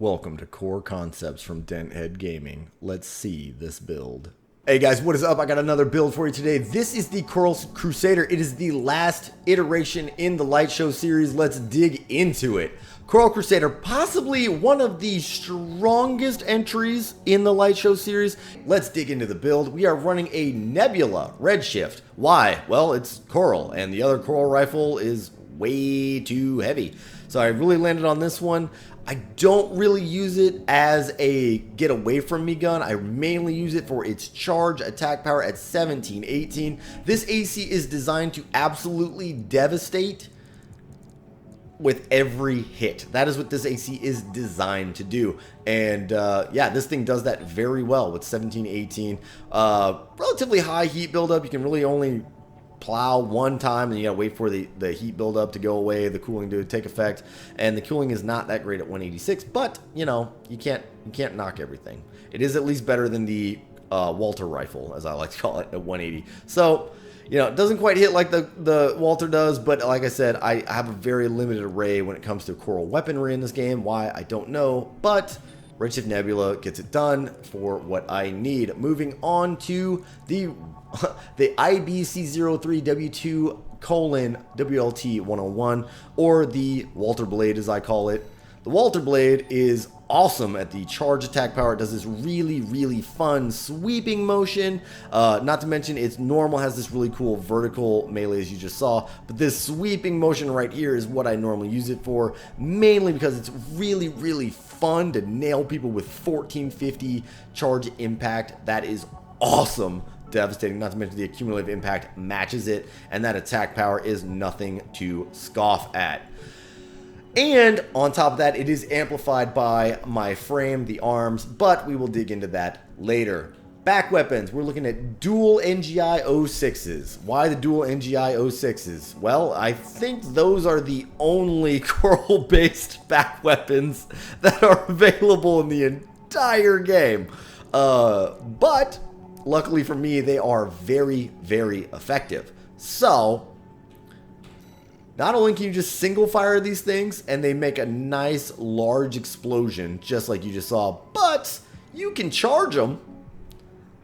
Welcome to Core Concepts from Dent Gaming. Let's see this build. Hey guys, what is up? I got another build for you today. This is the Coral Crusader. It is the last iteration in the light show series. Let's dig into it. Coral Crusader, possibly one of the strongest entries in the light show series. Let's dig into the build. We are running a Nebula Redshift. Why? Well, it's Coral, and the other Coral rifle is way too heavy. So I really landed on this one. I don't really use it as a get away from me gun. I mainly use it for its charge attack power at 17, 18. This AC is designed to absolutely devastate with every hit. That is what this AC is designed to do. And yeah, this thing does that very well with 17, 18. Relatively high heat buildup. You can really only plow one time and you gotta wait for the heat buildup to go away, the cooling to take effect, and the cooling is not that great at 186, but you know, you can't knock everything. It is at least better than the Walter rifle, as I like to call it, at 180. So you know, it doesn't quite hit like the Walter does, but like I said, I have a very limited array when it comes to Coral weaponry in this game. Why, I don't know, but Redshift Nebula gets it done for what I need. Moving on to the IBC03W2:WLT101, or the Walter Blade as I call it. The Walter Blade is awesome at the charge attack power. It does this really fun sweeping motion. Not to mention its normal has this really cool vertical melee as you just saw, but this sweeping motion right here is what I normally use it for, mainly because it's really fun to nail people with 1450 charge impact. That is awesome. Devastating, not to mention the accumulative impact matches it, and that attack power is nothing to scoff at. And on top of that, it is amplified by my frame, the arms, but we will dig into that later. Back weapons, we're looking at dual NGI 06s. Why the dual NGI 06s? Well, I think those are the only Coral-based back weapons that are available in the entire game. But luckily for me, they are very effective. So not only can you just single fire these things and they make a nice large explosion just like you just saw, but you can charge them.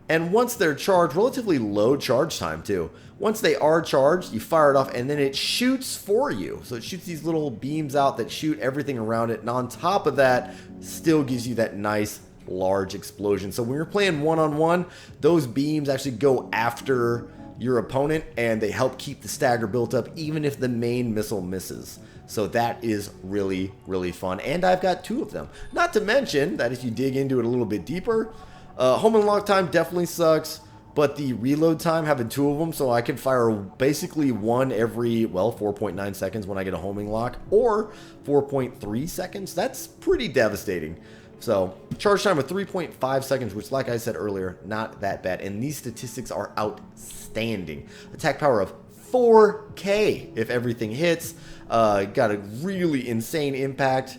And once they're charged, relatively low charge time too. Once they are charged, you fire it off and then it shoots for you. So it shoots these little beams out that shoot everything around it. And on top of that, still gives you that nice large explosion. So when you're playing one-on-one, those beams actually go after your opponent and they help keep the stagger built up even if the main missile misses. So that is really fun, and I've got two of them. Not to mention that if you dig into it a little bit deeper, home and lock time definitely sucks, but the reload time, having two of them, so I can fire basically one every, well, 4.9 seconds when I get a homing lock, or 4.3 seconds. That's pretty devastating. So charge time of 3.5 seconds, which like I said earlier, not that bad. And these statistics are outstanding. Attack power of 4K if everything hits. Got a really insane impact.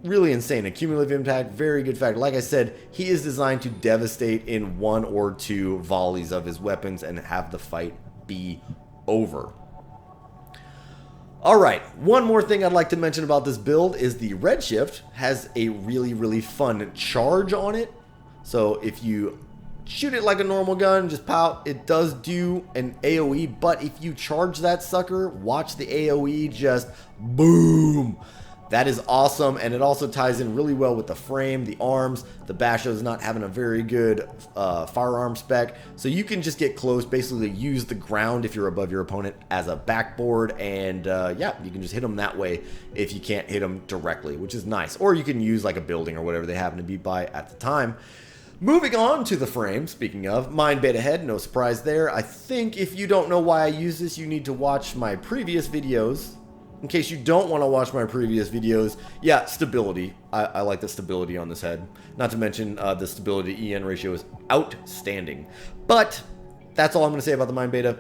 Really insane accumulative impact. Very good fact. Like I said, he is designed to devastate in one or two volleys of his weapons and have the fight be over. Alright, one more thing I'd like to mention about this build is the Redshift has a really fun charge on it. So if you shoot it like a normal gun, just pow, it does do an AoE, but if you charge that sucker, watch the AoE just boom. That is awesome, and it also ties in really well with the frame, the arms. The Basho is not having a very good firearm spec, so you can just get close, basically use the ground if you're above your opponent as a backboard, and yeah, you can just hit them that way if you can't hit them directly, which is nice. Or you can use like a building or whatever they happen to be by at the time. Moving on to the frame, speaking of, Mind Beta Head, no surprise there. I think if you don't know why I use this, you need to watch my previous videos. In case you don't want to watch my previous videos, yeah, stability. I like the stability on this head. Not to mention the stability EN ratio is outstanding. But that's all I'm going to say about the Mind Beta.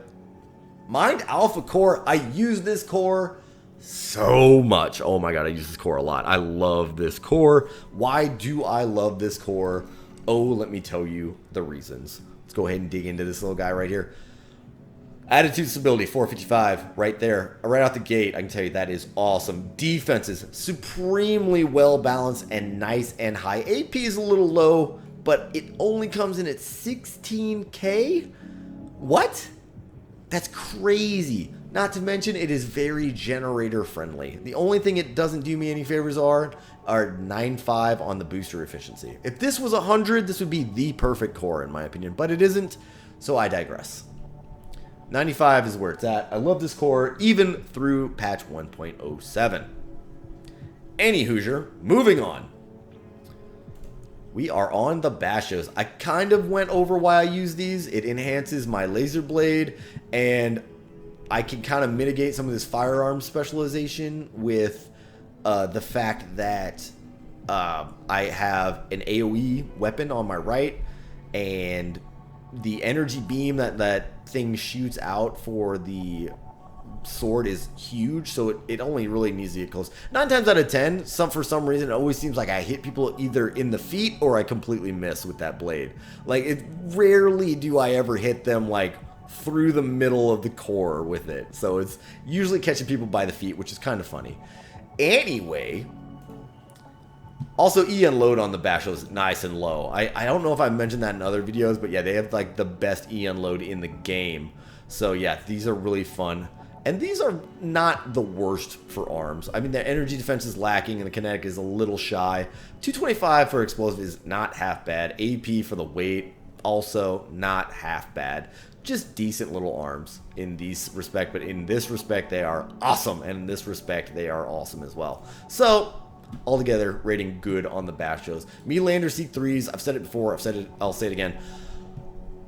Mind Alpha core, I use this core so much. Oh my god, I use this core a lot. I love this core. Why do I love this core? Oh, let me tell you the reasons. Let's go ahead and dig into this little guy right here. Attitude stability, 455, right there. Right out the gate, I can tell you that is awesome. Defense is supremely well balanced and nice and high. AP is a little low, but it only comes in at 16K? What? That's crazy. Not to mention, it is very generator friendly. The only thing it doesn't do me any favors are 9.5 on the booster efficiency. If this was 100, this would be the perfect core in my opinion, but it isn't, so I digress. 95 is where it's at. I love this core, even through patch 1.07. Any Hoosier, moving on. We are on the Bashos. I kind of went over why I use these. It enhances my laser blade, and I can kind of mitigate some of this firearm specialization with the fact that I have an AoE weapon on my right, and the energy beam that thing shoots out for the sword is huge, so it only really needs to get close. 9 times out of 10, for some reason, it always seems like I hit people either in the feet or I completely miss with that blade. Like, rarely do I ever hit them, like, through the middle of the core with it. So it's usually catching people by the feet, which is kind of funny. Anyway, also E unload on the Bashos is nice and low. I don't know if I mentioned that in other videos, but yeah, they have like the best E unload in the game. So yeah, these are really fun. And these are not the worst for arms. I mean, their energy defense is lacking and the kinetic is a little shy. 225 for explosive is not half bad. AP for the weight, also not half bad. Just decent little arms in these respect, but in this respect, they are awesome. And in this respect, they are awesome as well. So, altogether, rating good on the Bashos. Melander C3s, I've said it before, I'll say it again.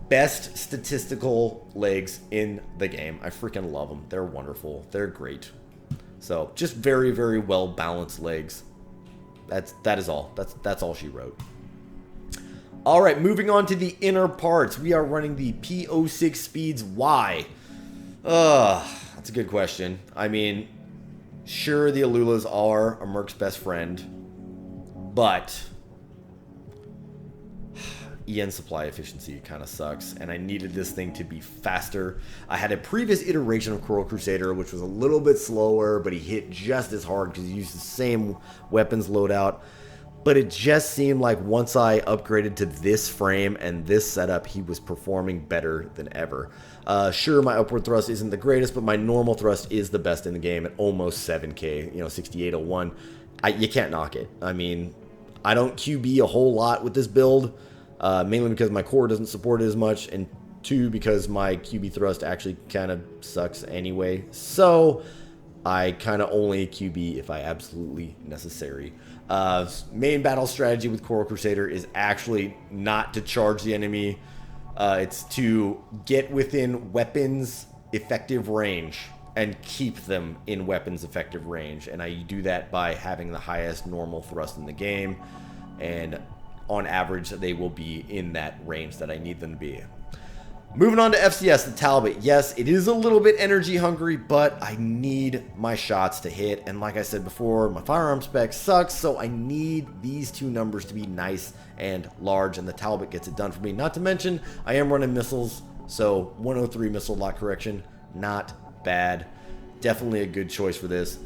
Best statistical legs in the game. I freaking love them. They're wonderful. They're great. So, just very, very well balanced legs. That is all. That's all she wrote. All right, moving on to the inner parts. We are running the P06 Speeds. Why? That's a good question. I mean, sure, the Alulas are a Merc's best friend, but EN supply efficiency kind of sucks, and I needed this thing to be faster. I had a previous iteration of Coral Crusader, which was a little bit slower, but he hit just as hard because he used the same weapons loadout. But it just seemed like once I upgraded to this frame and this setup, he was performing better than ever. Sure, my upward thrust isn't the greatest, but my normal thrust is the best in the game at almost 7K, 6801. You can't knock it. I mean, I don't QB a whole lot with this build, mainly because my core doesn't support it as much, and 2, because my QB thrust actually kind of sucks anyway. So I kind of only QB if I absolutely necessary. Main battle strategy with Coral Crusader is actually not to charge the enemy. It's to get within weapons effective range and keep them in weapons effective range. And I do that by having the highest normal thrust in the game. And on average, they will be in that range that I need them to be. Moving on to FCS, the Talbot. Yes, it is a little bit energy hungry, but I need my shots to hit. And like I said before, my firearm spec sucks, so I need these two numbers to be nice and large, and the Talbot gets it done for me. Not to mention, I am running missiles, so 103 missile lock correction, not bad. Definitely a good choice for this.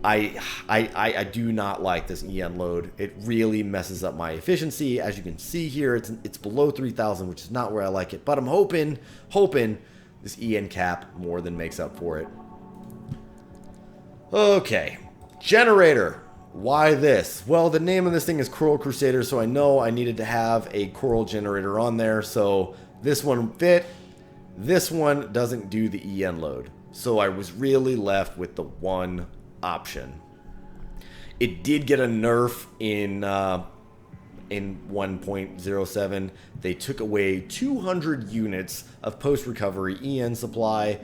I do not like this EN load. It really messes up my efficiency. As you can see here, it's below 3,000, which is not where I like it. But I'm hoping this EN cap more than makes up for it. Okay, generator. Why this? Well, the name of this thing is Coral Crusader, so I know I needed to have a coral generator on there. So this one fit. This one doesn't do the EN load. So I was really left with the one option. It did get a nerf in 1.07. They took away 200 units of post-recovery EN supply.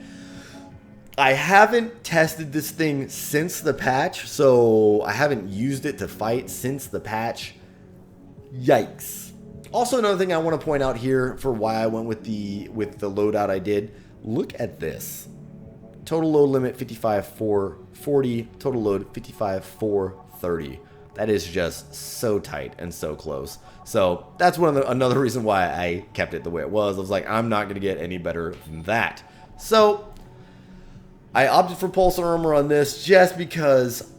I haven't tested this thing since the patch, so I haven't used it to fight since the patch. Yikes. Also, another thing I want to point out here for why I went with the loadout I did. Look at this. Total load limit 55,440. Total load 55,430. That is just so tight and so close. So that's another reason why I kept it the way it was. I was like, I'm not going to get any better than that. So I opted for pulse armor on this just because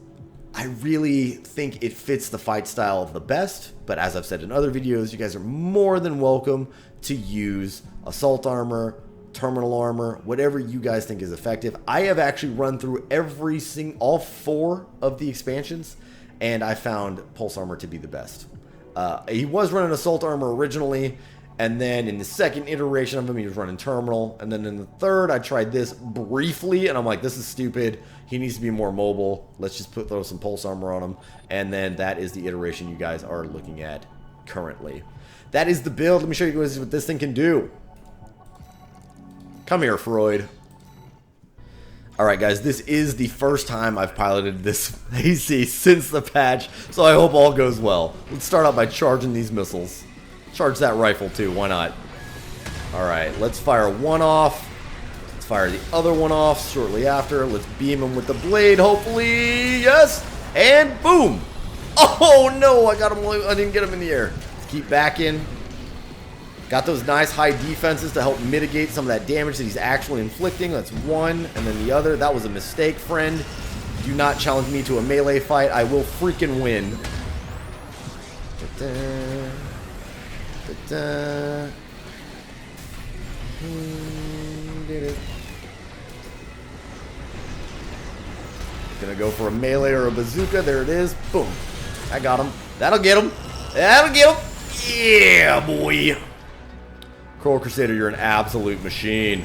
I really think it fits the fight style the best. But as I've said in other videos, you guys are more than welcome to use assault armor, terminal armor, whatever you guys think is effective. I have actually run through all 4 of the expansions, and I found pulse armor to be the best. He was running assault armor originally, and then in the second iteration of him, he was running terminal, and then in the third, I tried this briefly, and I'm like, this is stupid. He needs to be more mobile. Let's just throw some pulse armor on him, and then that is the iteration you guys are looking at currently. That is the build. Let me show you guys what this thing can do. Come here, Freud. Alright guys, this is the first time I've piloted this AC since the patch, so I hope all goes well. Let's start out by charging these missiles. Charge that rifle too, why not? Alright, let's fire one off. Let's fire the other one off shortly after. Let's beam him with the blade, hopefully. Yes! And boom! Oh no, I got him. I didn't get him in the air. Let's keep backing. Got those nice high defenses to help mitigate some of that damage that he's actually inflicting. That's one, and then the other. That was a mistake, friend. Do not challenge me to a melee fight. I will freaking win. Did it. Gonna go for a melee or a bazooka. There it is. Boom. I got him. That'll get him. That'll get him. Yeah, boy. Coral Crusader, you're an absolute machine.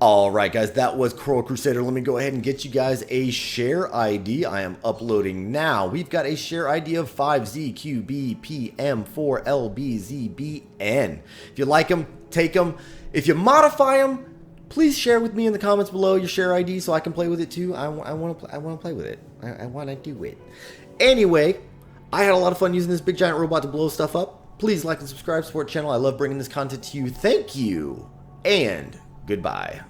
Alright guys, that was Coral Crusader. Let me go ahead and get you guys a share ID. I am uploading now. We've got a share ID of 5ZQBPM4LBZBN. If you like them, take them. If you modify them, please share with me in the comments below your share ID so I can play with it too. I want to play with it. I want to do it. Anyway, I had a lot of fun using this big giant robot to blow stuff up. Please like and subscribe, support the channel. I love bringing this content to you. Thank you, and goodbye.